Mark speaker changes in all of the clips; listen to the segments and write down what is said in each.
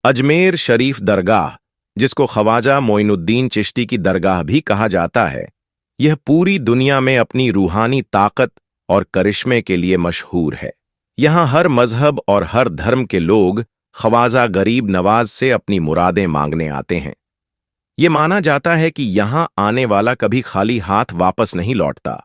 Speaker 1: अजमेर शरीफ दरगाह, जिसको ख्वाजा मोइनुद्दीन चिश्ती की दरगाह भी कहा जाता है, यह पूरी दुनिया में अपनी रूहानी ताकत और करिश्मे के लिए मशहूर है। यहाँ हर मजहब और हर धर्म के लोग ख्वाजा गरीब नवाज से अपनी मुरादें मांगने आते हैं। ये माना जाता है कि यहाँ आने वाला कभी खाली हाथ वापस नहीं लौटता।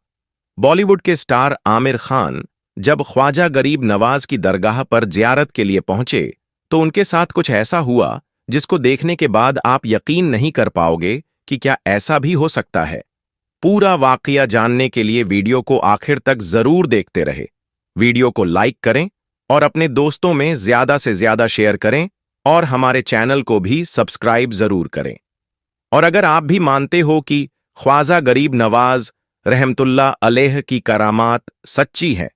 Speaker 1: बॉलीवुड के स्टार आमिर खान जब ख्वाजा गरीब नवाज की दरगाह पर ज़ियारत के लिए पहुंचे तो उनके साथ कुछ ऐसा हुआ जिसको देखने के बाद आप यकीन नहीं कर पाओगे कि क्या ऐसा भी हो सकता है। पूरा वाकया जानने के लिए वीडियो को आखिर तक जरूर देखते रहे। वीडियो को लाइक करें और अपने दोस्तों में ज्यादा से ज्यादा शेयर करें और हमारे चैनल को भी सब्सक्राइब जरूर करें। और अगर आप भी मानते हो कि ख्वाजा गरीब नवाज रहमतुल्लाह अलैह की करामात सच्ची है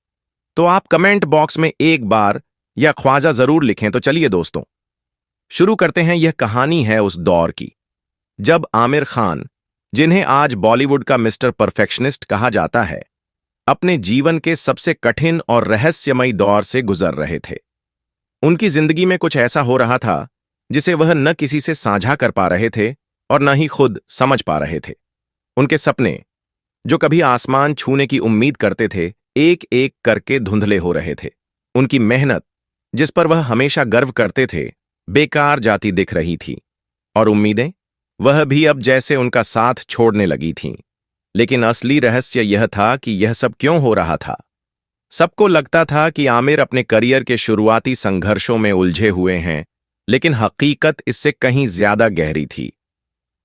Speaker 1: तो आप कमेंट बॉक्स में एक बार या ख्वाजा जरूर लिखें। तो चलिए दोस्तों, शुरू करते हैं। यह कहानी है उस दौर की जब आमिर खान, जिन्हें आज बॉलीवुड का मिस्टर परफेक्शनिस्ट कहा जाता है, अपने जीवन के सबसे कठिन और रहस्यमयी दौर से गुजर रहे थे। उनकी जिंदगी में कुछ ऐसा हो रहा था जिसे वह न किसी से साझा कर पा रहे थे और न ही खुद समझ पा रहे थे। उनके सपने, जो कभी आसमान छूने की उम्मीद करते थे, एक एक करके धुंधले हो रहे थे। उनकी मेहनत, जिस पर वह हमेशा गर्व करते थे, बेकार जाती दिख रही थी। और उम्मीदें, वह भी अब जैसे उनका साथ छोड़ने लगी थीं। लेकिन असली रहस्य यह था कि यह सब क्यों हो रहा था। सबको लगता था कि आमिर अपने करियर के शुरुआती संघर्षों में उलझे हुए हैं, लेकिन हकीकत इससे कहीं ज्यादा गहरी थी।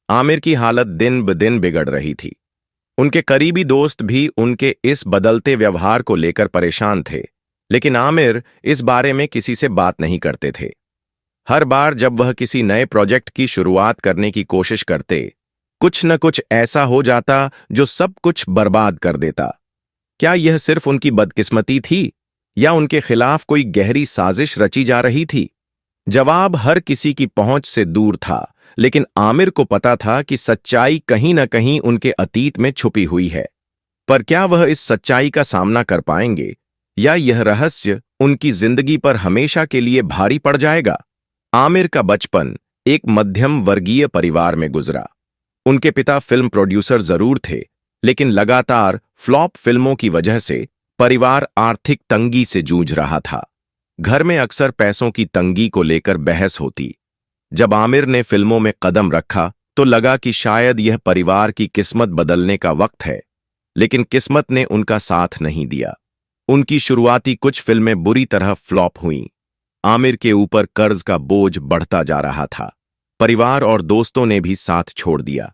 Speaker 1: आमिर की हालत दिन ब दिन बिगड़ रही थी। उनके करीबी दोस्त भी उनके इस बदलते व्यवहार को लेकर परेशान थे, लेकिन आमिर इस बारे में किसी से बात नहीं करते थे। हर बार जब वह किसी नए प्रोजेक्ट की शुरुआत करने की कोशिश करते, कुछ न कुछ ऐसा हो जाता जो सब कुछ बर्बाद कर देता। क्या यह सिर्फ उनकी बदकिस्मती थी या उनके खिलाफ कोई गहरी साजिश रची जा रही थी? जवाब हर किसी की पहुंच से दूर था, लेकिन आमिर को पता था कि सच्चाई कहीं न कहीं उनके अतीत में छुपी हुई है। पर क्या वह इस सच्चाई का सामना कर पाएंगे या यह रहस्य उनकी जिंदगी पर हमेशा के लिए भारी पड़ जाएगा? आमिर का बचपन एक मध्यम वर्गीय परिवार में गुजरा। उनके पिता फिल्म प्रोड्यूसर जरूर थे, लेकिन लगातार फ्लॉप फिल्मों की वजह से परिवार आर्थिक तंगी से जूझ रहा था। घर में अक्सर पैसों की तंगी को लेकर बहस होती। जब आमिर ने फिल्मों में कदम रखा तो लगा कि शायद यह परिवार की किस्मत बदलने का वक्त है, लेकिन किस्मत ने उनका साथ नहीं दिया। उनकी शुरुआती कुछ फिल्में बुरी तरह फ्लॉप हुईं। आमिर के ऊपर कर्ज का बोझ बढ़ता जा रहा था। परिवार और दोस्तों ने भी साथ छोड़ दिया।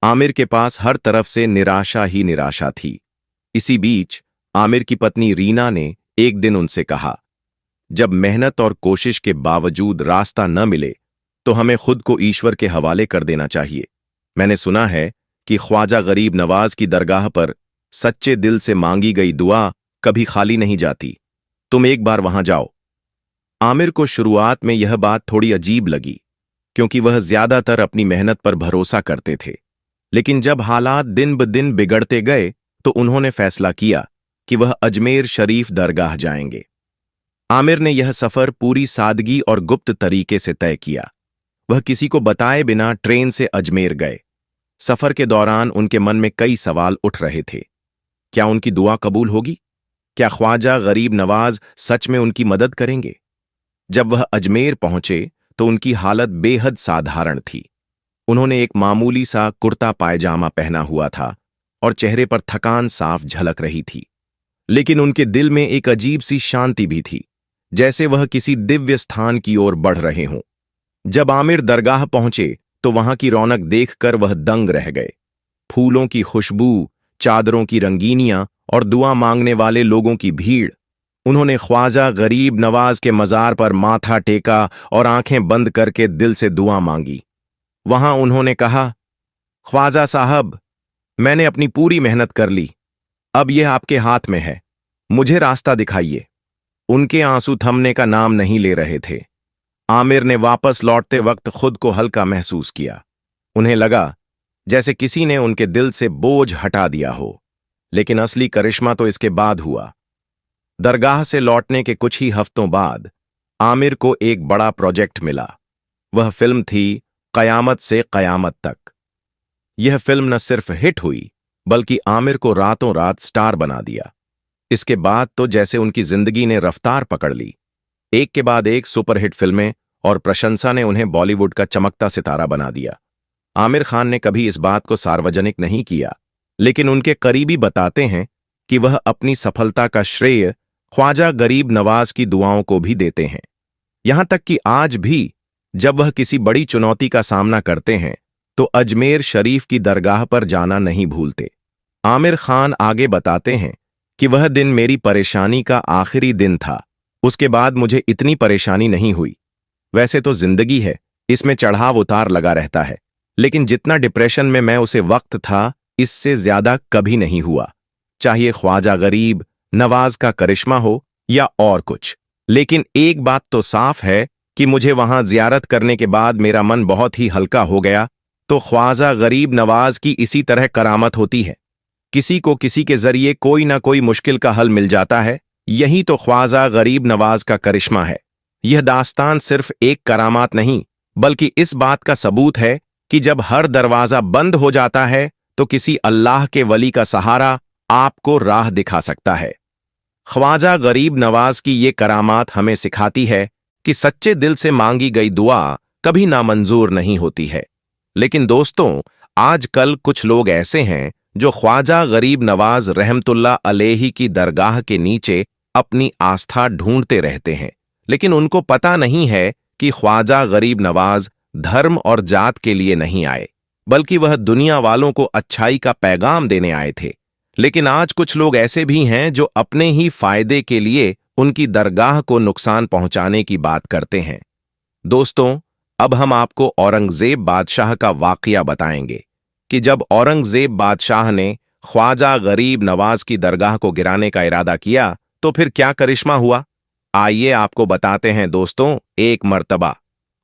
Speaker 1: आमिर के पास हर तरफ से निराशा ही निराशा थी। इसी बीच आमिर की पत्नी रीना ने एक दिन उनसे कहा, जब मेहनत और कोशिश के बावजूद रास्ता न मिले तो हमें खुद को ईश्वर के हवाले कर देना चाहिए। मैंने सुना है कि ख्वाजा गरीब नवाज की दरगाह पर सच्चे दिल से मांगी गई दुआ कभी खाली नहीं जाती। तुम एक बार वहां जाओ। आमिर को शुरुआत में यह बात थोड़ी अजीब लगी, क्योंकि वह ज्यादातर अपनी मेहनत पर भरोसा करते थे। लेकिन जब हालात दिन ब दिन बिगड़ते गए तो उन्होंने फैसला किया कि वह अजमेर शरीफ दरगाह जाएंगे। आमिर ने यह सफर पूरी सादगी और गुप्त तरीके से तय किया। वह किसी को बताए बिना ट्रेन से अजमेर गए। सफर के दौरान उनके मन में कई सवाल उठ रहे थे। क्या उनकी दुआ कबूल होगी? क्या ख्वाजा गरीब नवाज सच में उनकी मदद करेंगे? जब वह अजमेर पहुंचे तो उनकी हालत बेहद साधारण थी। उन्होंने एक मामूली सा कुर्ता पायजामा पहना हुआ था और चेहरे पर थकान साफ झलक रही थी। लेकिन उनके दिल में एक अजीब सी शांति भी थी, जैसे वह किसी दिव्य स्थान की ओर बढ़ रहे हों। जब आमिर दरगाह पहुंचे तो वहां की रौनक देखकर वह दंग रह गए। फूलों की खुशबू, चादरों की रंगीनियां और दुआ मांगने वाले लोगों की भीड़। उन्होंने ख्वाजा गरीब नवाज के मजार पर माथा टेका और आंखें बंद करके दिल से दुआ मांगी। वहां उन्होंने कहा, ख्वाजा साहब, मैंने अपनी पूरी मेहनत कर ली, अब यह आपके हाथ में है, मुझे रास्ता दिखाइए। उनके आंसू थमने का नाम नहीं ले रहे थे। आमिर ने वापस लौटते वक्त खुद को हल्का महसूस किया। उन्हें लगा जैसे किसी ने उनके दिल से बोझ हटा दिया हो। लेकिन असली करिश्मा तो इसके बाद हुआ। दरगाह से लौटने के कुछ ही हफ्तों बाद आमिर को एक बड़ा प्रोजेक्ट मिला। वह फिल्म थी कयामत से कयामत तक। यह फिल्म न सिर्फ हिट हुई बल्कि आमिर को रातों रात स्टार बना दिया। इसके बाद तो जैसे उनकी जिंदगी ने रफ्तार पकड़ ली। एक के बाद एक सुपरहिट फिल्में और प्रशंसा ने उन्हें बॉलीवुड का चमकता सितारा बना दिया। आमिर खान ने कभी इस बात को सार्वजनिक नहीं किया, लेकिन उनके करीबी बताते हैं कि वह अपनी सफलता का श्रेय ख्वाजा गरीब नवाज की दुआओं को भी देते हैं। यहां तक कि आज भी जब वह किसी बड़ी चुनौती का सामना करते हैं तो अजमेर शरीफ की दरगाह पर जाना नहीं भूलते। आमिर खान आगे बताते हैं कि वह दिन मेरी परेशानी का आखिरी दिन था। उसके बाद मुझे इतनी परेशानी नहीं हुई। वैसे तो जिंदगी है, इसमें चढ़ाव उतार लगा रहता है, लेकिन जितना डिप्रेशन में मैं उसे वक्त था, इससे ज्यादा कभी नहीं हुआ। चाहिए ख्वाजा गरीब नवाज का करिश्मा हो या और कुछ, लेकिन एक बात तो साफ है कि मुझे वहां जियारत करने के बाद मेरा मन बहुत ही हल्का हो गया। तो ख्वाजा गरीब नवाज की इसी तरह करामत होती है। किसी को किसी के जरिए कोई ना कोई मुश्किल का हल मिल जाता है। यही तो ख्वाजा गरीब नवाज का करिश्मा है। यह दास्तान सिर्फ एक करामात नहीं, बल्कि इस बात का सबूत है कि जब हर दरवाजा बंद हो जाता है तो किसी अल्लाह के वली का सहारा आपको राह दिखा सकता है। ख्वाजा गरीब नवाज की ये करामात हमें सिखाती है कि सच्चे दिल से मांगी गई दुआ कभी नामंजूर नहीं होती है। लेकिन दोस्तों, आजकल कुछ लोग ऐसे हैं जो ख्वाजा गरीब नवाज रहमतुल्लाह अलैहि की दरगाह के नीचे अपनी आस्था ढूंढते रहते हैं, लेकिन उनको पता नहीं है कि ख्वाजा गरीब नवाज धर्म और जात के लिए नहीं आए, बल्कि वह दुनिया वालों को अच्छाई का पैगाम देने आए थे। लेकिन आज कुछ लोग ऐसे भी हैं जो अपने ही फायदे के लिए उनकी दरगाह को नुकसान पहुंचाने की बात करते हैं। दोस्तों, अब हम आपको औरंगजेब बादशाह का वाकया बताएंगे कि जब औरंगजेब बादशाह ने ख्वाजा गरीब नवाज की दरगाह को गिराने का इरादा किया तो फिर क्या करिश्मा हुआ, आइए आपको बताते हैं। दोस्तों, एक मर्तबा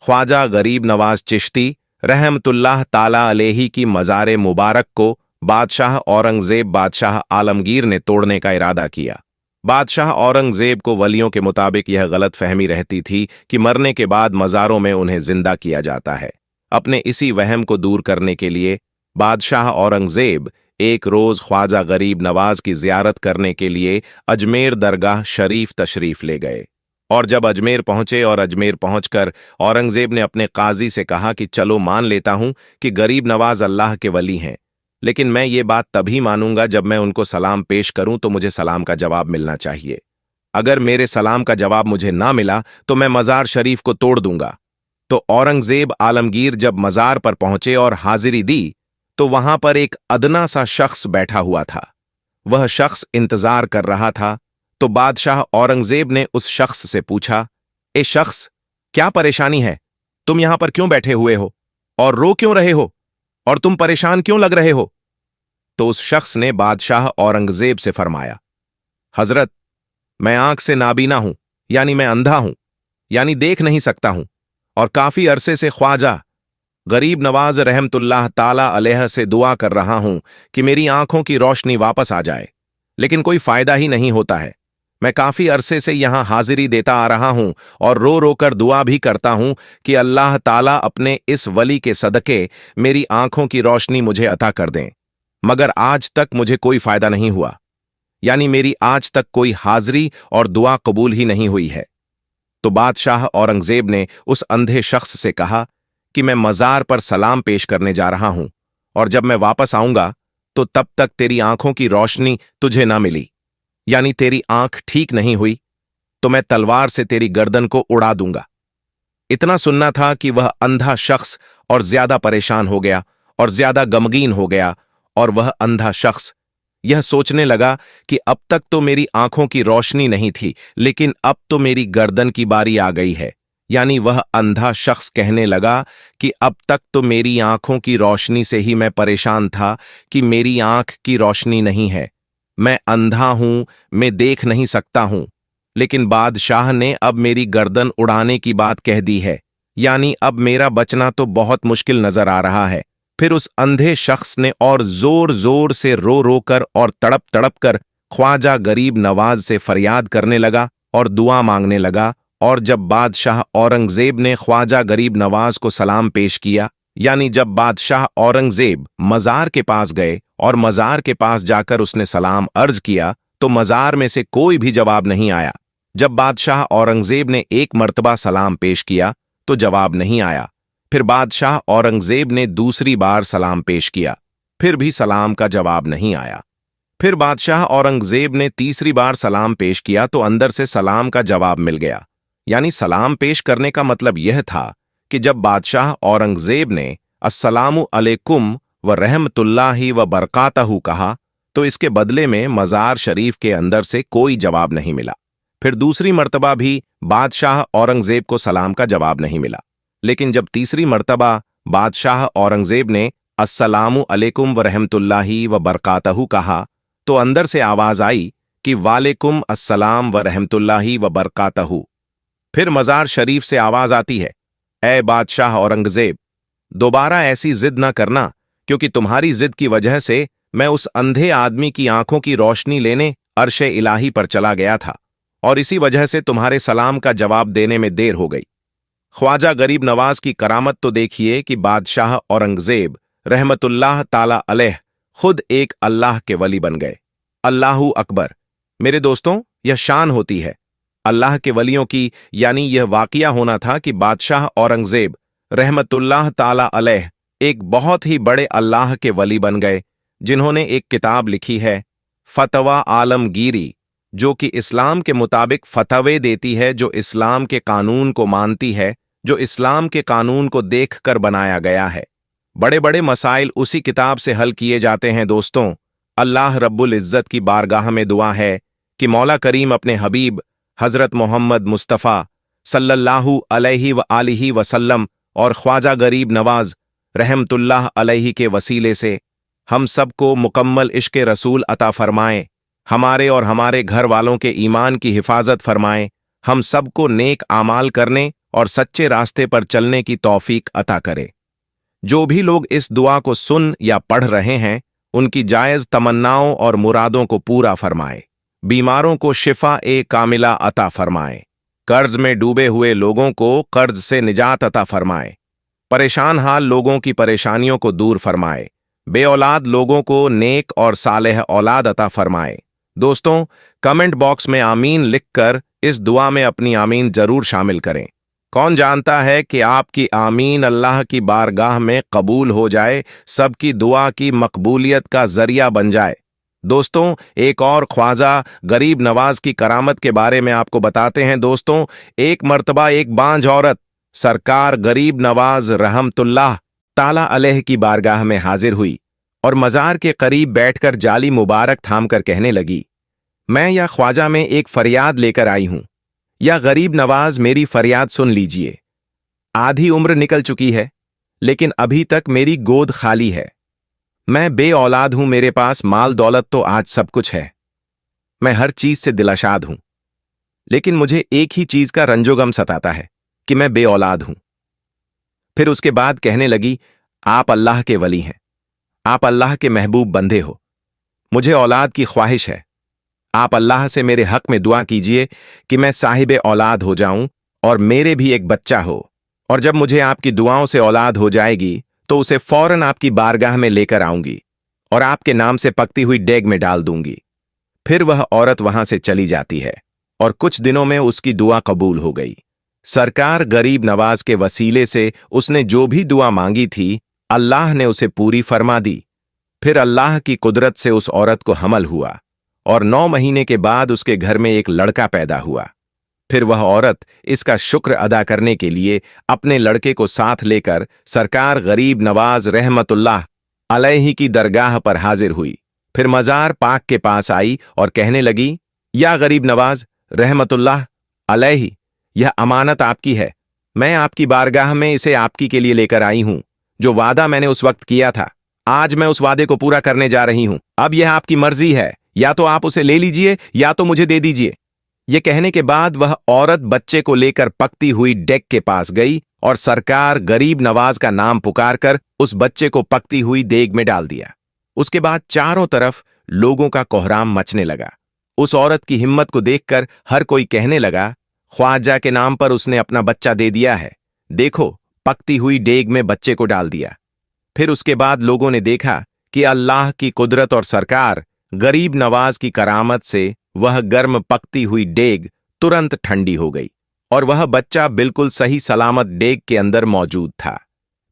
Speaker 1: ख्वाजा गरीब नवाज चिश्ती रहमतुल्लाह ताला अलैहि की मज़ार मुबारक को बादशाह औरंगजेब बादशाह आलमगीर ने तोड़ने का इरादा किया। बादशाह औरंगजेब को वलियों के मुताबिक यह गलत फहमी रहती थी कि मरने के बाद मज़ारों में उन्हें जिंदा किया जाता है। अपने इसी वहम को दूर करने के लिए बादशाह औरंगजेब एक रोज ख्वाजा गरीब नवाज की जियारत करने के लिए अजमेर दरगाह शरीफ तशरीफ ले गए। और जब अजमेर पहुंचे और अजमेर पहुंचकर औरंगजेब ने अपने काजी से कहा कि चलो मान लेता हूं कि गरीब नवाज अल्लाह के वली हैं, लेकिन मैं ये बात तभी मानूंगा जब मैं उनको सलाम पेश करूं तो मुझे सलाम का जवाब मिलना चाहिए। अगर मेरे सलाम का जवाब मुझे ना मिला तो मैं मज़ार शरीफ को तोड़ दूंगा। तो औरंगजेब आलमगीर जब मज़ार पर पहुंचे और हाजिरी दी तो वहां पर एक अदना सा शख्स बैठा हुआ था। वह शख्स इंतजार कर रहा था। तो बादशाह औरंगजेब ने उस शख्स से पूछा, ए शख्स, क्या परेशानी है? तुम यहां पर क्यों बैठे हुए हो और रो क्यों रहे हो और तुम परेशान क्यों लग रहे हो? तो उस शख्स ने बादशाह औरंगजेब से फरमाया, हजरत, मैं आंख से नाबीना हूं, यानी मैं अंधा हूं, यानी देख नहीं सकता हूं, और काफी अरसे से ख्वाजा गरीब नवाज रहमतुल्लाह ताला अलैह से दुआ कर रहा हूं कि मेरी आंखों की रोशनी वापस आ जाए, लेकिन कोई फायदा ही नहीं होता है। मैं काफी अरसे से यहां हाजिरी देता आ रहा हूं और रो रो कर दुआ भी करता हूं कि अल्लाह ताला अपने इस वली के सदके मेरी आंखों की रोशनी मुझे अता कर दें, मगर आज तक मुझे कोई फायदा नहीं हुआ, यानी मेरी आज तक कोई हाजिरी और दुआ कबूल ही नहीं हुई है। तो बादशाह औरंगजेब ने उस अंधे शख्स से कहा कि मैं मज़ार पर सलाम पेश करने जा रहा हूं और जब मैं वापस आऊंगा तो तब तक तेरी आंखों की रोशनी तुझे ना मिली, यानी तेरी आंख ठीक नहीं हुई, तो मैं तलवार से तेरी गर्दन को उड़ा दूंगा। इतना सुनना था कि वह अंधा शख्स और ज्यादा परेशान हो गया और ज्यादा गमगीन हो गया, और वह अंधा शख्स यह सोचने लगा कि अब तक तो मेरी आंखों की रोशनी नहीं थी, लेकिन अब तो मेरी गर्दन की बारी आ गई है। यानी वह अंधा शख्स कहने लगा कि अब तक तो मेरी आंखों की रोशनी से ही मैं परेशान था कि मेरी आंख की रोशनी नहीं है, मैं अंधा हूं, मैं देख नहीं सकता हूं, लेकिन बादशाह ने अब मेरी गर्दन उड़ाने की बात कह दी है, यानी अब मेरा बचना तो बहुत मुश्किल नजर आ रहा है। फिर उस अंधे शख्स ने और जोर जोर से रो रो कर और तड़प तड़प कर ख्वाजा गरीब नवाज से फरियाद करने लगा और दुआ मांगने लगा और जब बादशाह औरंगजेब ने ख्वाजा गरीब नवाज को सलाम पेश किया, यानी जब बादशाह औरंगजेब मज़ार के पास गए और मज़ार के पास जाकर उसने सलाम अर्ज किया तो मज़ार में से कोई भी जवाब नहीं आया। जब बादशाह औरंगजेब ने एक मर्तबा सलाम पेश किया तो जवाब नहीं आया। फिर बादशाह औरंगजेब ने दूसरी बार सलाम पेश किया, फिर भी सलाम का जवाब नहीं आया। फिर बादशाह औरंगजेब ने तीसरी बार सलाम पेश किया तो अंदर से सलाम का जवाब मिल गया। यानी सलाम पेश करने का मतलब यह था कि जब बादशाह औरंगजेब ने अस्सलामु अलैकुम व रहमतुल्लाहि व बरकातहू कहा तो इसके बदले में मज़ार शरीफ के अंदर से कोई जवाब नहीं मिला। फिर दूसरी मर्तबा भी बादशाह औरंगजेब को सलाम का जवाब नहीं मिला। लेकिन जब तीसरी मर्तबा बादशाह औरंगजेब ने अस्सलामु अलैकुम व रहमतुल्लाहि व बरकातहू कहा तो अंदर से आवाज आई कि वालेकुम अस्सलाम व रहमतुल्लाहि व बरकातहू। फिर मज़ार शरीफ से आवाज आती है, ए बादशाह औरंगजेब, दोबारा ऐसी जिद न करना, क्योंकि तुम्हारी जिद की वजह से मैं उस अंधे आदमी की आंखों की रोशनी लेने अर्शे इलाही पर चला गया था और इसी वजह से तुम्हारे सलाम का जवाब देने में देर हो गई। ख्वाजा गरीब नवाज की करामत तो देखिए कि बादशाह औरंगजेब रहमतुल्लाह ताला अलैह खुद एक अल्लाह के वली बन गए। अल्लाहू अकबर। मेरे दोस्तों, यह शान होती है अल्लाह के वलियों की, यानी यह वाकया होना था कि बादशाह औरंगजेब रहमतुल्लाह ताला अलैह एक बहुत ही बड़े अल्लाह के वली बन गए, जिन्होंने एक किताब लिखी है फतवा आलमगीरी, जो कि इस्लाम के मुताबिक फतवे देती है, जो इस्लाम के कानून को मानती है, जो इस्लाम के कानून को देखकर बनाया गया है। बड़े बड़े मसाइल उसी किताब से हल किए जाते हैं। दोस्तों, अल्लाह रब्बुल इज़्ज़त की बारगाह में दुआ है कि मौला करीम अपने हबीब हज़रत मोहम्मद मुस्तफ़ा सल्लल्लाहु अलैहि व आलिहि वसल्लम और ख्वाजा गरीब नवाज रहमतुल्लाह अलैहि के वसीले से हम सबको मुकम्मल इश्क़ रसूल अता फरमाएं, हमारे और हमारे घर वालों के ईमान की हिफाजत फरमाएं, हम सबको नेक आमाल करने और सच्चे रास्ते पर चलने की तौफीक अता करे। जो भी लोग इस दुआ को सुन या पढ़ रहे हैं, उनकी जायज़ तमन्नाओं और मुरादों को पूरा फरमाए, बीमारों को शिफा ए कामिला अता फरमाए, कर्ज में डूबे हुए लोगों को कर्ज से निजात अता फरमाए, परेशान हाल लोगों की परेशानियों को दूर फरमाए, बे औलाद लोगों को नेक और सालेह औलाद अता फरमाए। दोस्तों, कमेंट बॉक्स में आमीन लिखकर इस दुआ में अपनी आमीन जरूर शामिल करें। कौन जानता है कि आपकी आमीन अल्लाह की बारगाह में कबूल हो जाए, सबकी दुआ की मकबूलियत का जरिया बन जाए। दोस्तों, एक और ख्वाजा गरीब नवाज की करामत के बारे में आपको बताते हैं। दोस्तों, एक मर्तबा एक बांझ औरत सरकार गरीब नवाज रहमतुल्लाह ताला अलैह की बारगाह में हाजिर हुई और मज़ार के करीब बैठकर जाली मुबारक थामकर कहने लगी, मैं या ख्वाजा में एक फरियाद लेकर आई हूं, या गरीब नवाज मेरी फरियाद सुन लीजिए। आधी उम्र निकल चुकी है, लेकिन अभी तक मेरी गोद खाली है। मैं बे औलाद हूं, मेरे पास माल दौलत तो आज सब कुछ है, मैं हर चीज से दिलाशाद हूं, लेकिन मुझे एक ही चीज का रंजोगम सताता है कि मैं बे औलाद हूं। फिर उसके बाद कहने लगी, आप अल्लाह के वली हैं, आप अल्लाह के महबूब बंदे हो, मुझे औलाद की ख्वाहिश है, आप अल्लाह से मेरे हक में दुआ कीजिए कि मैं साहिब औलाद हो जाऊं और मेरे भी एक बच्चा हो, और जब मुझे आपकी दुआओं से औलाद हो जाएगी तो उसे फौरन आपकी बारगाह में लेकर आऊंगी और आपके नाम से पकती हुई डेग में डाल दूंगी। फिर वह औरत वहां से चली जाती है और कुछ दिनों में उसकी दुआ कबूल हो गई। सरकार गरीब नवाज के वसीले से उसने जो भी दुआ मांगी थी, अल्लाह ने उसे पूरी फरमा दी। फिर अल्लाह की कुदरत से उस औरत को हमल हुआ और 9 महीने के बाद उसके घर में एक लड़का पैदा हुआ। फिर वह औरत इसका शुक्र अदा करने के लिए अपने लड़के को साथ लेकर सरकार गरीब नवाज रहमतुल्लाह अलैहि की दरगाह पर हाजिर हुई। फिर मज़ार पाक के पास आई और कहने लगी, या गरीब नवाज रहमतुल्लाह अलैहि, यह अमानत आपकी है, मैं आपकी बारगाह में इसे आपकी के लिए लेकर आई हूं। जो वादा मैंने उस वक्त किया था, आज मैं उस वादे को पूरा करने जा रही हूं। अब यह आपकी मर्जी है, या तो आप उसे ले लीजिए या तो मुझे दे दीजिए। यह कहने के बाद वह औरत बच्चे को लेकर पकती हुई डेक के पास गई और सरकार गरीब नवाज का नाम पुकारकर उस बच्चे को पकती हुई देग में डाल दिया। उसके बाद चारों तरफ लोगों का कोहराम मचने लगा। उस औरत की हिम्मत को देखकर हर कोई कहने लगा, ख्वाजा के नाम पर उसने अपना बच्चा दे दिया है। देखो, पकती हुई डेग में बच्चे को डाल दिया। फिर उसके बाद लोगों ने देखा कि अल्लाह की कुदरत और सरकार गरीब नवाज की करामत से वह गर्म पकती हुई डेग तुरंत ठंडी हो गई और वह बच्चा बिल्कुल सही सलामत डेग के अंदर मौजूद था।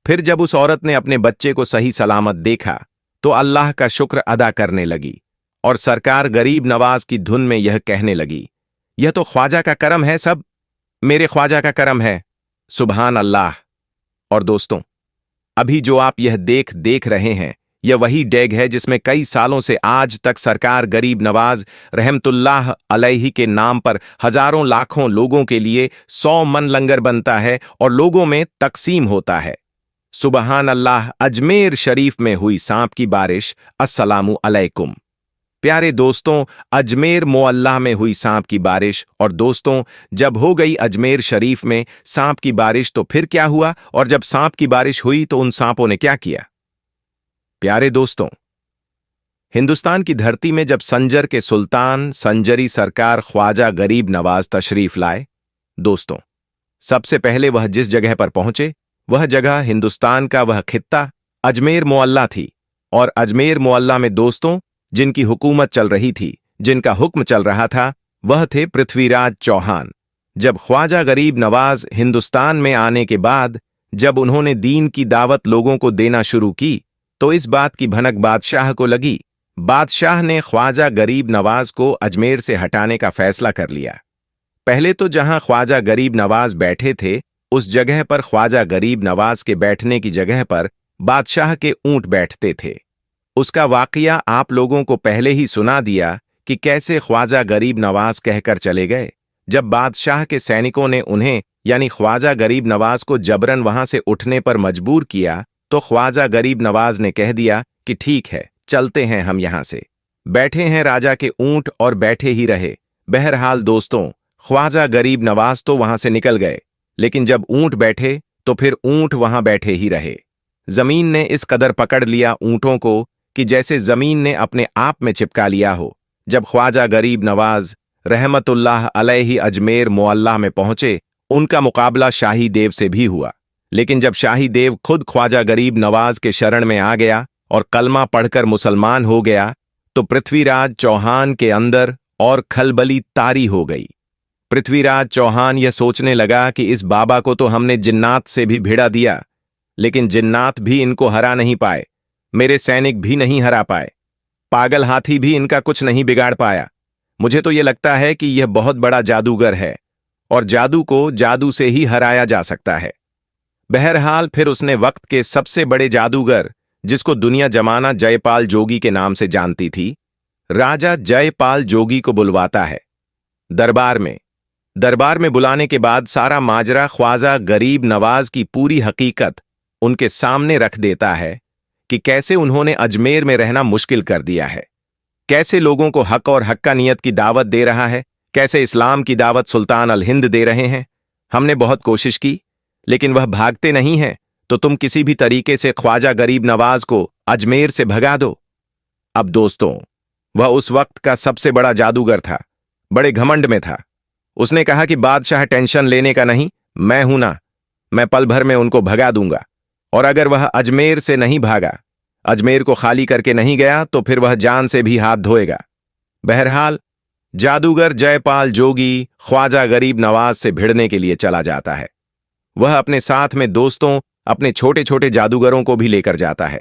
Speaker 1: फिर जब उस औरत ने अपने बच्चे को सही सलामत देखा तो अल्लाह का शुक्र अदा करने लगी और सरकार गरीब नवाज की धुन में यह कहने लगी, यह तो ख्वाजा का करम है, सब मेरे ख्वाजा का करम है, सुभान अल्लाह। और दोस्तों, अभी जो आप यह देख रहे हैं, यह वही डेग है जिसमें कई सालों से आज तक सरकार गरीब नवाज रहमतुल्लाह अलैहि के नाम पर हजारों लाखों लोगों के लिए 100 मन लंगर बनता है और लोगों में तकसीम होता है। सुबहान अल्लाह। अजमेर शरीफ में हुई सांप की बारिश। अस्सलामु अलैकुम। प्यारे दोस्तों, अजमेर मोअल्लाह में हुई सांप की बारिश। और दोस्तों, जब हो गई अजमेर शरीफ में सांप की बारिश तो फिर क्या हुआ, और जब सांप की बारिश हुई तो उन सांपों ने क्या किया? प्यारे दोस्तों, हिंदुस्तान की धरती में जब संजर के सुल्तान संजरी सरकार ख्वाजा गरीब नवाज तशरीफ लाए, दोस्तों, सबसे पहले वह जिस जगह पर पहुंचे वह जगह हिंदुस्तान का वह खित्ता अजमेर मोअल्ला थी। और अजमेर मोअल्ला में दोस्तों जिनकी हुकूमत चल रही थी, जिनका हुक्म चल रहा था, वह थे पृथ्वीराज चौहान। जब ख्वाजा गरीब नवाज हिंदुस्तान में आने के बाद जब उन्होंने दीन की दावत लोगों को देना शुरू की तो इस बात की भनक बादशाह को लगी। बादशाह ने ख्वाजा गरीब नवाज को अजमेर से हटाने का फैसला कर लिया। पहले तो जहां ख्वाजा गरीब नवाज बैठे थे उस जगह पर ख्वाजा गरीब नवाज के बैठने की जगह पर बादशाह के ऊंट बैठते थे। उसका वाकया आप लोगों को पहले ही सुना दिया कि कैसे ख्वाजा गरीब नवाज कहकर चले गए। जब बादशाह के सैनिकों ने उन्हें यानी ख्वाजा गरीब नवाज को जबरन वहां से उठने पर मजबूर किया तो ख्वाजा गरीब नवाज ने कह दिया कि ठीक है, चलते हैं हम यहां से। बैठे हैं राजा के ऊंट और बैठे ही रहे। बहरहाल दोस्तों, ख्वाजा गरीब नवाज तो वहां से निकल गए, लेकिन जब ऊंट बैठे तो फिर ऊंट वहां बैठे ही रहे। जमीन ने इस कदर पकड़ लिया ऊंटों को कि जैसे जमीन ने अपने आप में चिपका लिया हो। जब ख्वाजा गरीब नवाज रहमतुल्लाह अलैहि अजमेर मोअल्ला में पहुंचे, उनका मुकाबला शाही देव से भी हुआ। लेकिन जब शाही देव खुद ख्वाजा गरीब नवाज के शरण में आ गया और कलमा पढ़कर मुसलमान हो गया तो पृथ्वीराज चौहान के अंदर और खलबली तारी हो गई। पृथ्वीराज चौहान यह सोचने लगा कि इस बाबा को तो हमने जिन्नात से भी भिड़ा दिया, लेकिन जिन्नात भी इनको हरा नहीं पाए, मेरे सैनिक भी नहीं हरा पाए, पागल हाथी भी इनका कुछ नहीं बिगाड़ पाया। मुझे तो यह लगता है कि यह बहुत बड़ा जादूगर है और जादू को जादू से ही हराया जा सकता है। बहरहाल फिर उसने वक्त के सबसे बड़े जादूगर, जिसको दुनिया जमाना जयपाल जोगी के नाम से जानती थी, राजा जयपाल जोगी को बुलवाता है दरबार में बुलाने के बाद सारा माजरा ख्वाजा गरीब नवाज की पूरी हकीकत उनके सामने रख देता है कि कैसे उन्होंने अजमेर में रहना मुश्किल कर दिया है, कैसे लोगों को हक और हक्कानियत की दावत दे रहा है, कैसे इस्लाम की दावत सुल्तान अल हिंद दे रहे हैं। हमने बहुत कोशिश की लेकिन वह भागते नहीं हैं, तो तुम किसी भी तरीके से ख्वाजा गरीब नवाज को अजमेर से भगा दो। अब दोस्तों, वह उस वक्त का सबसे बड़ा जादूगर था, बड़े घमंड में था। उसने कहा कि बादशाह टेंशन लेने का नहीं, मैं हूं ना, मैं पल भर में उनको भगा दूंगा। और अगर वह अजमेर से नहीं भागा, अजमेर को खाली करके नहीं गया, तो फिर वह जान से भी हाथ धोएगा। बहरहाल जादूगर जयपाल जोगी ख्वाजा गरीब नवाज से भिड़ने के लिए चला जाता है। वह अपने साथ में दोस्तों अपने छोटे छोटे जादूगरों को भी लेकर जाता है।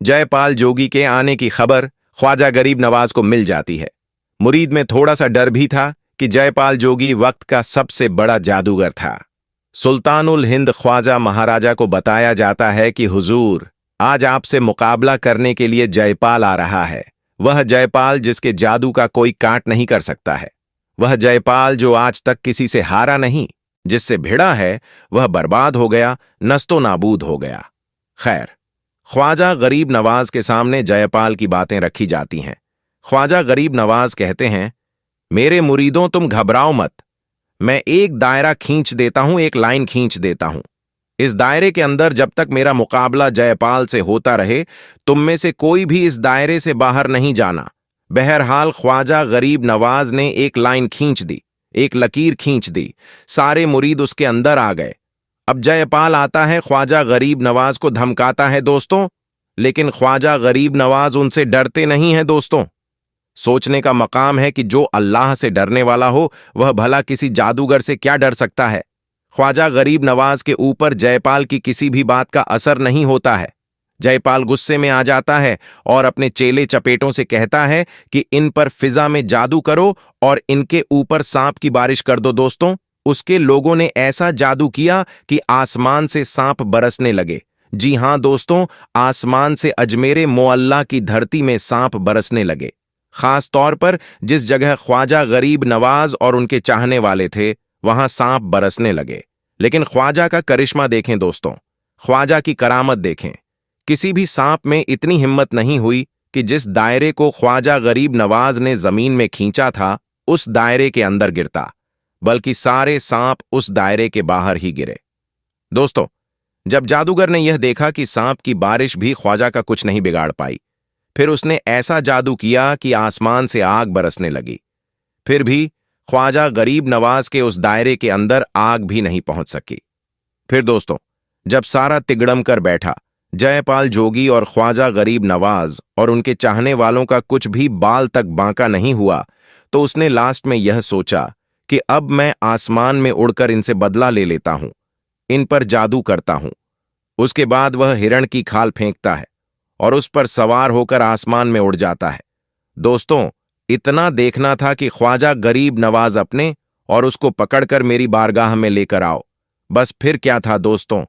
Speaker 1: जयपाल जोगी के आने की खबर ख्वाजा गरीब नवाज को मिल जाती है। मुरीद में थोड़ा सा डर भी था कि जयपाल जोगी वक्त का सबसे बड़ा जादूगर था। सुल्तानुल हिंद ख्वाजा महाराजा को बताया जाता है कि हुजूर, आज आपसे मुकाबला करने के लिए जयपाल आ रहा है। वह जयपाल जिसके जादू का कोई काट नहीं कर सकता है, वह जयपाल जो आज तक किसी से हारा नहीं, जिससे भिड़ा है वह बर्बाद हो गया, नस्तो नाबूद हो गया। खैर, ख्वाजा गरीब नवाज के सामने जयपाल की बातें रखी जाती हैं। ख्वाजा गरीब नवाज कहते हैं, मेरे मुरीदों, तुम घबराओ मत, मैं एक दायरा खींच देता हूं, एक लाइन खींच देता हूं। इस दायरे के अंदर जब तक मेरा मुकाबला जयपाल से होता रहे, तुम में से कोई भी इस दायरे से बाहर नहीं जाना। बहरहाल ख्वाजा गरीब नवाज ने एक लाइन खींच दी। एक लकीर खींच दी, सारे मुरीद उसके अंदर आ गए। अब जयपाल आता है, ख्वाजा गरीब नवाज को धमकाता है दोस्तों, लेकिन ख्वाजा गरीब नवाज उनसे डरते नहीं हैं दोस्तों। सोचने का मकाम है कि जो अल्लाह से डरने वाला हो वह भला किसी जादूगर से क्या डर सकता है। ख्वाजा गरीब नवाज के ऊपर जयपाल की किसी भी बात का असर नहीं होता है। जयपाल गुस्से में आ जाता है और अपने चेले चपेटों से कहता है कि इन पर फिजा में जादू करो और इनके ऊपर सांप की बारिश कर दो दोस्तों। उसके लोगों ने ऐसा जादू किया कि आसमान से सांप बरसने लगे। जी हां दोस्तों, आसमान से अजमेरे मोअल्ला की धरती में सांप बरसने लगे। खास तौर पर जिस जगह ख्वाजा गरीब नवाज और उनके चाहने वाले थे वहां सांप बरसने लगे। लेकिन ख्वाजा का करिश्मा देखें दोस्तों, ख्वाजा की करामत देखें। किसी भी सांप में इतनी हिम्मत नहीं हुई कि जिस दायरे को ख्वाजा गरीब नवाज ने जमीन में खींचा था उस दायरे के अंदर गिरता, बल्कि सारे सांप उस दायरे के बाहर ही गिरे। दोस्तों, जब जादूगर ने यह देखा कि सांप की बारिश भी ख्वाजा का कुछ नहीं बिगाड़ पाई, फिर उसने ऐसा जादू किया कि आसमान से आग बरसने लगी। फिर भी ख्वाजा गरीब नवाज के उस दायरे के अंदर आग भी नहीं पहुंच सकी। फिर दोस्तों, जब सारा तिगड़म कर बैठा, जयपाल जोगी और ख्वाजा गरीब नवाज और उनके चाहने वालों का कुछ भी बाल तक बांका नहीं हुआ, तो उसने लास्ट में यह सोचा कि अब मैं आसमान में उड़कर इनसे बदला ले लेता हूं, इन पर जादू करता हूं। उसके बाद वह हिरण की खाल फेंकता है और उस पर सवार होकर आसमान में उड़ जाता है। दोस्तों, इतना देखना था कि ख्वाजा गरीब नवाज अपने और उसको पकड़कर मेरी बारगाह में लेकर आओ। बस फिर क्या था दोस्तों,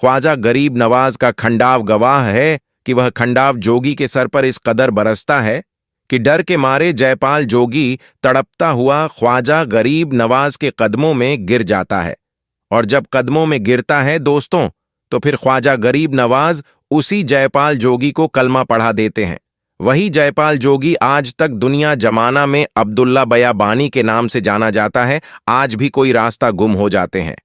Speaker 1: ख्वाजा गरीब नवाज का खंडाव गवाह है कि वह खंडाव जोगी के सर पर इस कदर बरसता है कि डर के मारे जयपाल जोगी तड़पता हुआ ख्वाजा गरीब नवाज के कदमों में गिर जाता है। और जब कदमों में गिरता है दोस्तों, तो फिर ख्वाजा गरीब नवाज उसी जयपाल जोगी को कलमा पढ़ा देते हैं। वही जयपाल जोगी आज तक दुनिया जमाना में अब्दुल्ला बयाबानी के नाम से जाना जाता है। आज भी कोई रास्ता गुम हो जाते हैं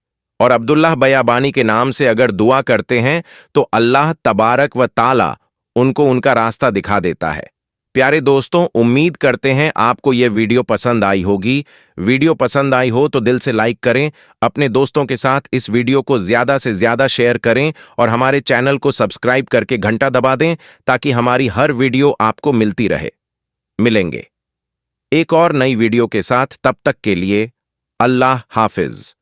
Speaker 1: और अब्दुल्ला बयाबानी के नाम से अगर दुआ करते हैं तो अल्लाह तबारक व ताला उनको उनका रास्ता दिखा देता है। प्यारे दोस्तों, उम्मीद करते हैं आपको यह वीडियो पसंद आई होगी। वीडियो पसंद आई हो तो दिल से लाइक करें, अपने दोस्तों के साथ इस वीडियो को ज्यादा से ज्यादा शेयर करें और हमारे चैनल को सब्सक्राइब करके घंटा दबा दें ताकि हमारी हर वीडियो आपको मिलती रहे। मिलेंगे एक और नई वीडियो के साथ, तब तक के लिए अल्लाह हाफिज।